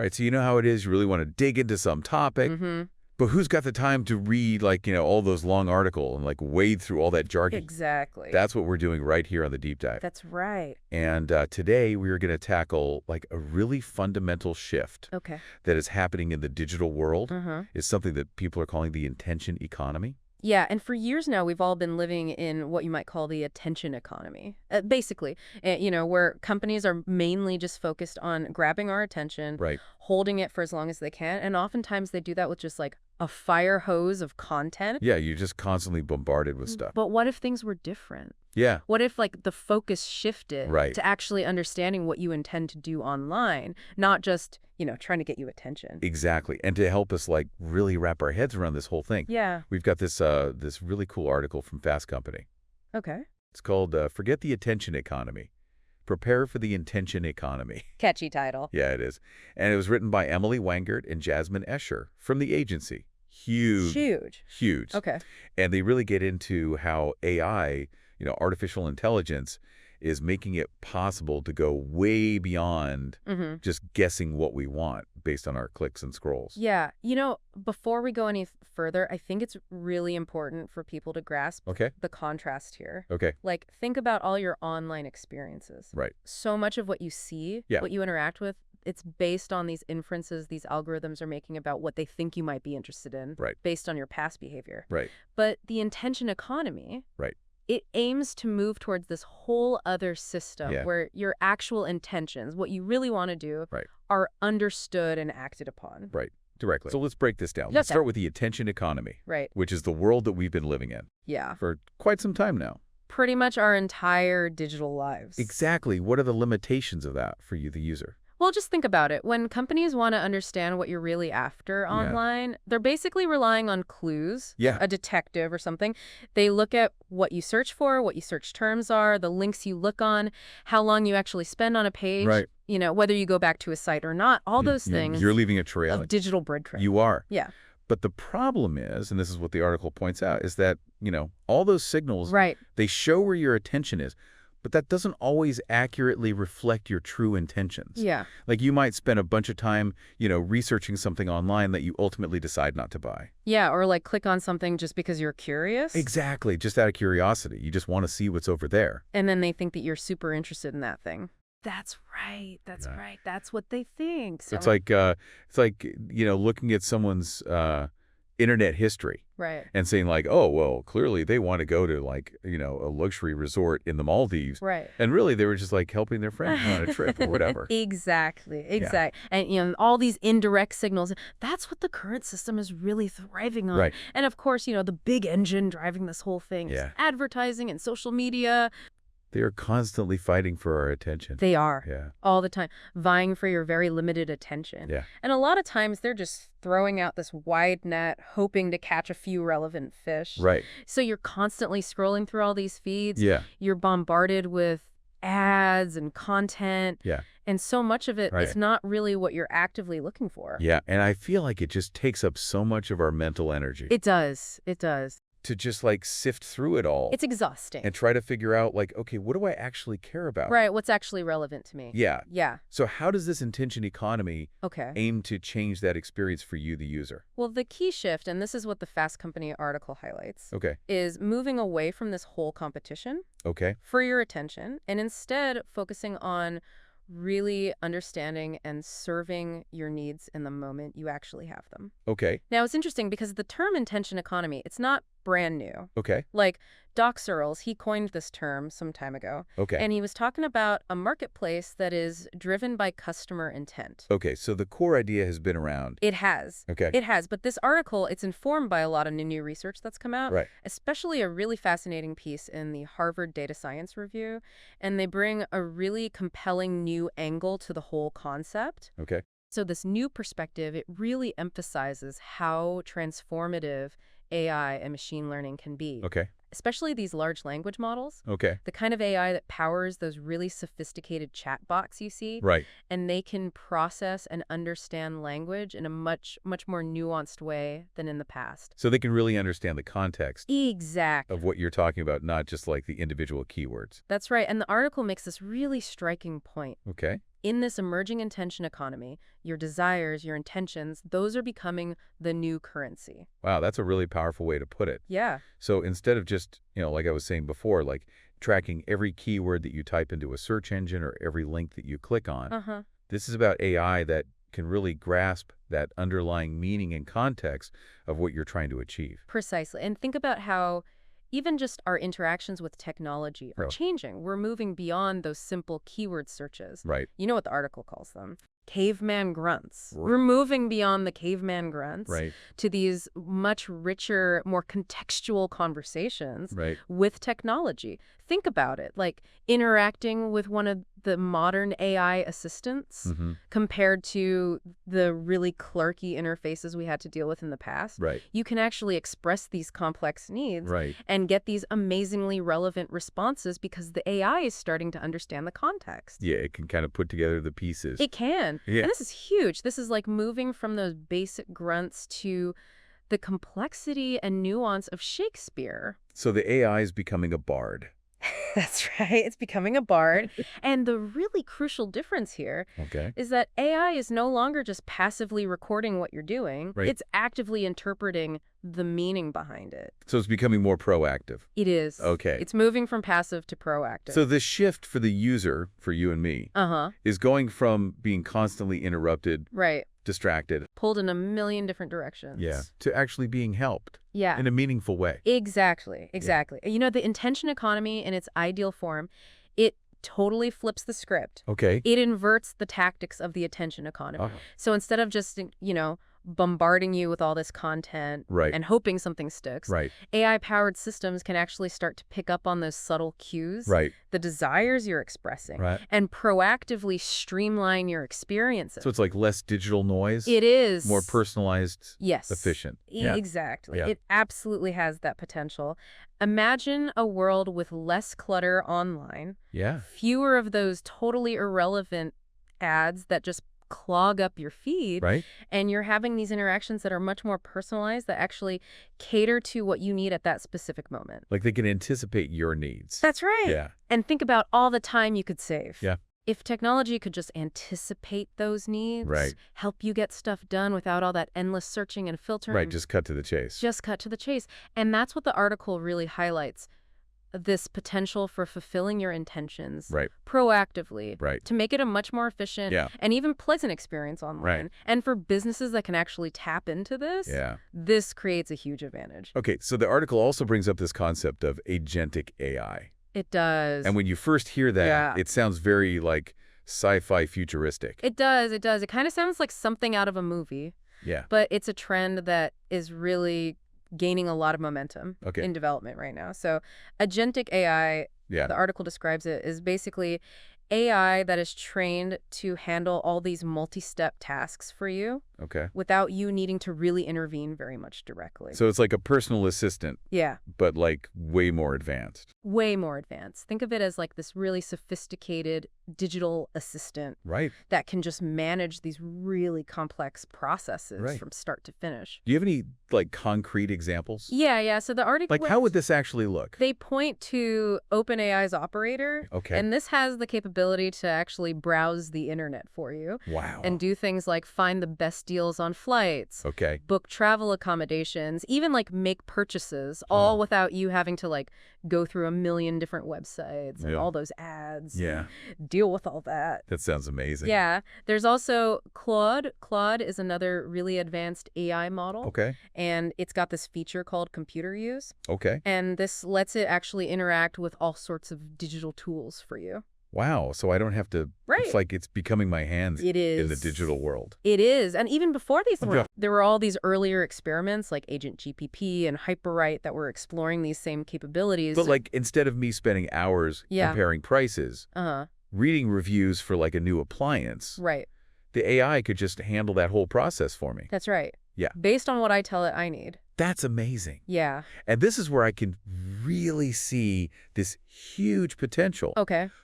All right, so you know how it is. You really want to dig into some topic. Mm-hmm. But who's got the time to read, like, all those long articles and, like, wade through all that jargon? Exactly. That's what we're doing right here on the Deep Dive. That's right. And today we are going to tackle, like, a really fundamental shift that is happening in the digital world. It's something that people are calling the attention economy. Yeah, and for years now, we've all been living in what you might call the attention economy. Basically, where companies are mainly just focused on grabbing our attention, holding it for as long as they can, and oftentimes they do that with just like a fire hose of content. Yeah, you're just constantly bombarded with stuff. But what if things were different? Yeah. What if, like, the focus shifted to actually understanding what you intend to do online, not just, trying to get you attention? Exactly. And to help us, like, really wrap our heads around this whole thing. Yeah. We've got this really cool article from Fast Company. Okay. It's called Forget the Attention Economy. Prepare for the Intention Economy. Catchy title. Yeah, it is. And it was written by Emily Wangert and Jasmine Escher from The Agency. Huge. Okay. And they really get into how AI, artificial intelligence, is making it possible to go way beyond just guessing what we want based on our clicks and scrolls. Yeah. Before we go any further, I think it's really important for people to grasp the contrast here. Okay. Like, think about all your online experiences. Right. So much of what you see, what you interact with, it's based on these inferences these algorithms are making about what they think you might be interested in based on your past behavior. Right. But the intention economy, it aims to move towards this whole other system where your actual intentions, what you really want to do, are understood and acted upon. Right. Directly. So let's break this down. Let's start with the attention economy, which is the world that we've been living in for quite some time now. Pretty much our entire digital lives. Exactly. What are the limitations of that for you, the user? Well, just think about it. When companies want to understand what you're really after online, they're basically relying on clues, a detective or something. They look at what you search for, what your search terms are, the links you look on, how long you actually spend on a page, whether you go back to a site or not, all those things. You're leaving a trail. Of digital breadcrumbs. You are. Yeah. But the problem is, and this is what the article points out, is that, all those signals, they show where your attention is. But that doesn't always accurately reflect your true intentions. Yeah. Like, you might spend a bunch of time, researching something online that you ultimately decide not to buy. Yeah, or like click on something just because you're curious. Exactly, just out of curiosity. You just want to see what's over there. And then they think that you're super interested in that thing. That's right. That's right. That's what they think. So it's like looking at someone's internet history. Right. And saying like, oh, well, clearly they want to go to like, a luxury resort in the Maldives. Right. And really they were just like helping their friend on a trip or whatever. Exactly. Yeah. And, all these indirect signals, that's what the current system is really thriving on. Right. And of course, the big engine driving this whole thing is advertising and social media. They are constantly fighting for our attention. They are. Yeah. All the time. Vying for your very limited attention. Yeah. And a lot of times they're just throwing out this wide net, hoping to catch a few relevant fish. Right. So you're constantly scrolling through all these feeds. Yeah. You're bombarded with ads and content. Yeah. And so much of it is not really what you're actively looking for. Yeah. And I feel like it just takes up so much of our mental energy. It does. It does. To just like sift through it all. It's exhausting. And try to figure out like, okay, what do I actually care about? Right. What's actually relevant to me? Yeah. Yeah. So how does this intention economy aim to change that experience for you, the user? Well, the key shift, and this is what the Fast Company article highlights, Okay. is moving away from this whole competition for your attention and instead focusing on really understanding and serving your needs in the moment you actually have them. Okay. Now, it's interesting because the term intention economy, it's not brand new. Okay. Like Doc Searles, he coined this term some time ago. Okay. And he was talking about a marketplace that is driven by customer intent. Okay, so the core idea has been around. It has. Okay. It has. But this article, it's informed by a lot of new research that's come out. Right. Especially a really fascinating piece in the Harvard Data Science Review. And they bring a really compelling new angle to the whole concept. Okay. So this new perspective, it really emphasizes how transformative AI and machine learning can be. Okay. Especially these large language models. Okay. The kind of AI that powers those really sophisticated chatbots you see. Right. And they can process and understand language in a much more nuanced way than in the past. So they can really understand the context. Exactly. Of what you're talking about, not just like the individual keywords. That's right. And the article makes this really striking point. Okay. In this emerging intention economy, your desires, your intentions, those are becoming the new currency. Wow, that's a really powerful way to put it. Yeah. So instead of just, like I was saying before, like tracking every keyword that you type into a search engine or every link that you click on, this is about AI that can really grasp that underlying meaning and context of what you're trying to achieve. Precisely. And think about how even just our interactions with technology are changing. We're moving beyond those simple keyword searches. Right. You know what the article calls them? Caveman grunts. We're moving beyond the caveman grunts to these much richer, more contextual conversations with technology. Think about it, like interacting with one of the modern AI assistants compared to the really clerky interfaces we had to deal with in the past. You can actually express these complex needs and get these amazingly relevant responses because the AI is starting to understand the context. Yeah, it can kind of put together the pieces. It can. Yeah. And this is huge. This is like moving from those basic grunts to the complexity and nuance of Shakespeare. So the AI is becoming a bard. That's right. It's becoming a bard. And the really crucial difference here is that AI is no longer just passively recording what you're doing. It's actively interpreting the meaning behind it. So it's becoming more proactive. It is. Okay. It's moving from passive to proactive. So this shift for the user, for you and me, is going from being constantly interrupted, distracted, pulled in a million different directions. Yeah. To actually being helped. Yeah. In a meaningful way. Exactly. Exactly. Yeah. You know, the intention economy in its ideal form, it totally flips the script. Okay. It inverts the tactics of the attention economy. So instead of just, bombarding you with all this content and hoping something sticks, AI-powered systems can actually start to pick up on those subtle cues, the desires you're expressing, and proactively streamline your experiences. So it's like less digital noise? It is. More personalized, efficient. Yeah. Exactly. Yeah. It absolutely has that potential. Imagine a world with less clutter online, fewer of those totally irrelevant ads that just clog up your feed, and you're having these interactions that are much more personalized, that actually cater to what you need at that specific moment. Like they can anticipate your needs. That's right. Yeah. And think about all the time you could save. Yeah. If technology could just anticipate those needs, help you get stuff done without all that endless searching and filtering. Right, just cut to the chase. Just cut to the chase. And that's what the article really highlights. This potential for fulfilling your intentions proactively to make it a much more efficient and even pleasant experience online. And for businesses that can actually tap into this, this creates a huge advantage. Okay, so the article also brings up this concept of agentic AI. It does. And when you first hear that, it sounds very like sci-fi futuristic. It does. It does. It kind of sounds like something out of a movie. Yeah. But it's a trend that is really gaining a lot of momentum in development right now. So agentic AI, the article describes it, is basically AI that is trained to handle all these multi-step tasks for you without you needing to really intervene very much directly. So it's like a personal assistant. Yeah. But like way more advanced. Way more advanced. Think of it as like this really sophisticated digital assistant that can just manage these really complex processes from start to finish. Do you have any like concrete examples? Yeah. So the article... Like how would this actually look? They point to OpenAI's operator. And this has the capability to actually browse the internet for you. Wow. And do things like find the best deals on flights. Book travel accommodations. Even like make purchases, all without you having to like go through a million different websites and all those ads. Yeah. Deal with all that. That sounds amazing. Yeah. There's also Claude. Claude is another really advanced AI model. And it's got this feature called computer use. And this lets it actually interact with all sorts of digital tools for you. Wow. So I don't have to... It's like it's becoming my hands in the digital world. It is. And even before these, there were all these earlier experiments like Agent GPT and Hyperwrite that were exploring these same capabilities. But like instead of me spending hours comparing prices, reading reviews for like a new appliance, the AI could just handle that whole process for me. That's right. Yeah. Based on what I tell it I need. That's amazing. Yeah. And this is where I can really see this huge potential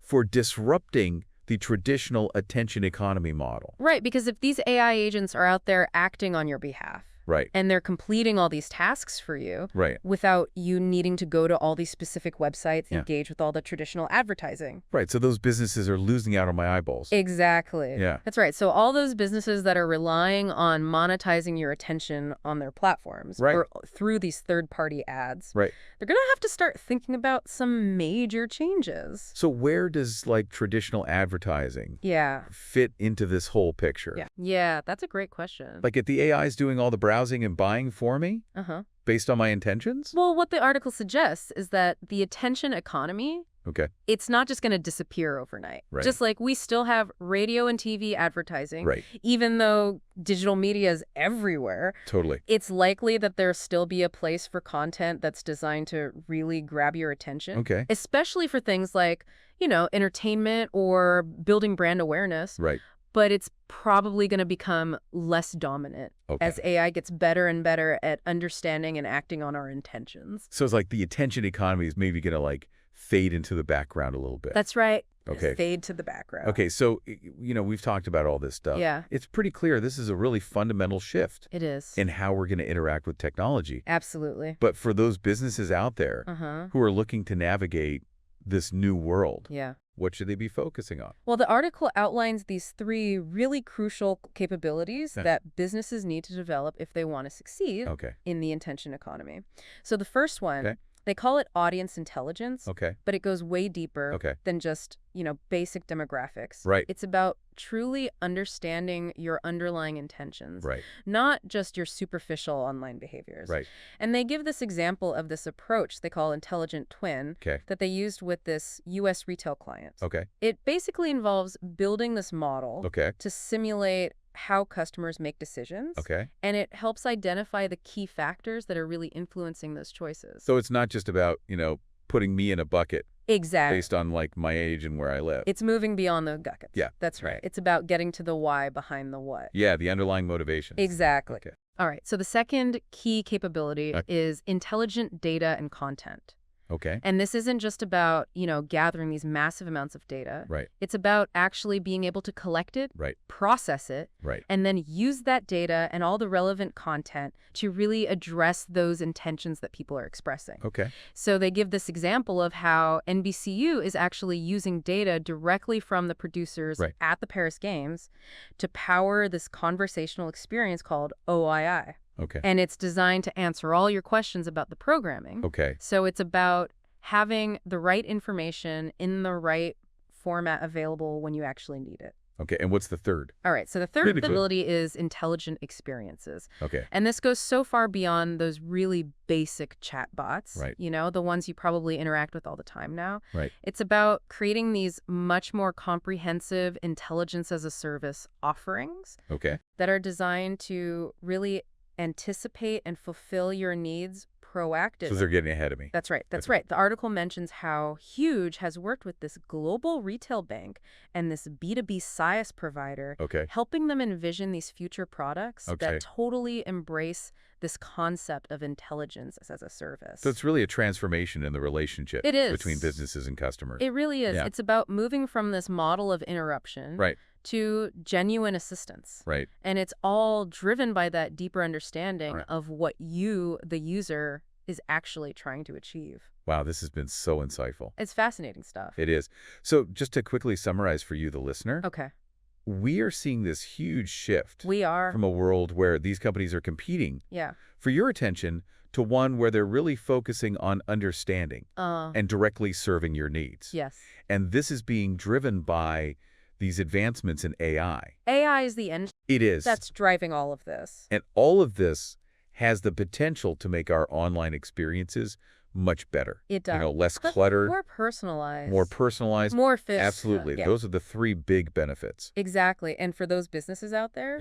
for disrupting the traditional attention economy model. Right, because if these AI agents are out there acting on your behalf, Right. And they're completing all these tasks for you Right. without you needing to go to all these specific websites, Yeah. engage with all the traditional advertising. Right. So those businesses are losing out on my eyeballs. Exactly. Yeah. That's right. So all those businesses that are relying on monetizing your attention on their platforms or through these third-party ads, right. they're going to have to start thinking about some major changes. So where does like traditional advertising fit into this whole picture? Yeah, that's a great question. Like if the AI is doing all the browsing and buying for me based on my intentions? Well, what the article suggests is that the attention economy, it's not just going to disappear overnight. Right. Just like we still have radio and TV advertising, right. even though digital media is everywhere. Totally. It's likely that there'll still be a place for content that's designed to really grab your attention. Okay. Especially for things like, you know, entertainment or building brand awareness. Right. But it's probably going to become less dominant as AI gets better and better at understanding and acting on our intentions. So it's like the attention economy is maybe going to like fade into the background a little bit. That's right. Okay. Fade to the background. Okay, so, you know, we've talked about all this stuff. Yeah. It's pretty clear this is a really fundamental shift. It is. In how we're going to interact with technology. Absolutely. But for those businesses out there who are looking to navigate this new world, what should they be focusing on? Well, the article outlines these 3 really crucial capabilities that businesses need to develop if they want to succeed in the attention economy. So the first one, they call it audience intelligence, but it goes way deeper than just, you know, basic demographics. Right. It's about truly understanding your underlying intentions, right. not just your superficial online behaviors. Right. And they give this example of this approach they call intelligent twin that they used with this U.S. retail client. It basically involves building this model to simulate how customers make decisions. And it helps identify the key factors that are really influencing those choices. So it's not just about, you know, putting me in a bucket. Exactly. Based on like my age and where I live. It's moving beyond the buckets. Yeah. That's right. It's about getting to the why behind the what. Yeah, the underlying motivation. Exactly. All right. So the second key capability is intelligent data and content. And this isn't just about, you know, gathering these massive amounts of data. It's about actually being able to collect it, process it, and then use that data and all the relevant content to really address those intentions that people are expressing. So they give this example of how NBCU is actually using data directly from the producers at the Paris Games to power this conversational experience called OII. And it's designed to answer all your questions about the programming. So it's about having the right information in the right format available when you actually need it. And what's the third? All right, so the third ability is intelligent experiences. And this goes so far beyond those really basic chatbots, you know, the ones you probably interact with all the time now. It's about creating these much more comprehensive intelligence as a service offerings that are designed to really anticipate and fulfill your needs proactively. So they're getting ahead of me. That's right. That's right. The article mentions how Huge has worked with this global retail bank and this B2B SaaS provider, helping them envision these future products that totally embrace this concept of intelligence as a service. So it's really a transformation in the relationship between businesses and customers. It really is. It's about moving from this model of interruption to genuine assistance. And it's all driven by that deeper understanding of what you, the user, is actually trying to achieve. Wow, this has been so insightful. It's fascinating stuff. It is. So just to quickly summarize for you, the listener. We are seeing this huge shift. We are. From a world where these companies are competing for your attention to one where they're really focusing on understanding and directly serving your needs. And this is being driven by these advancements in AI. AI is the engine. It is. That's driving all of this. And all of this has the potential to make our online experiences much better. It does. You know, less cluttered. More personalized. More personalized. More efficient. Absolutely. Those are the 3 big benefits. Exactly. And for those businesses out there,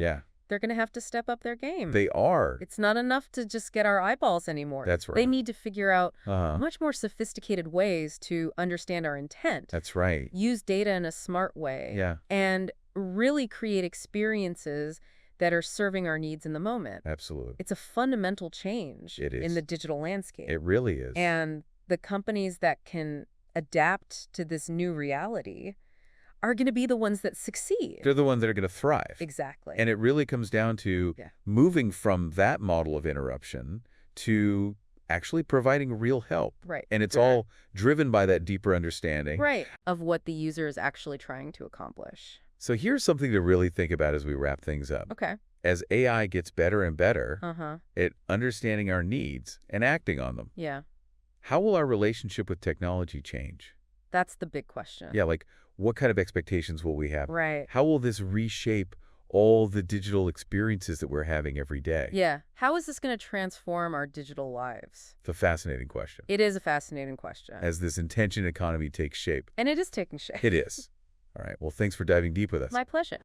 they're going to have to step up their game. They are. It's not enough to just get our eyeballs anymore. That's right. They need to figure out much more sophisticated ways to understand our intent. That's right. Use data in a smart way. And really create experiences that are serving our needs in the moment. Absolutely. It's a fundamental change in the digital landscape. It really is. And the companies that can adapt to this new reality are going to be the ones that succeed. They're the ones that are going to thrive. Exactly. And it really comes down to moving from that model of interruption to actually providing real help. Right. And it's all driven by that deeper understanding. Right. Of what the user is actually trying to accomplish. So here's something to really think about as we wrap things up. Okay. As AI gets better and better at understanding our needs and acting on them, how will our relationship with technology change? That's the big question. Yeah, like what kind of expectations will we have? Right. How will this reshape all the digital experiences that we're having every day? Yeah. How is this going to transform our digital lives? It's a fascinating question. It is a fascinating question. As this intention economy takes shape. And it is taking shape. It is. All right. Well, thanks for diving deep with us. My pleasure.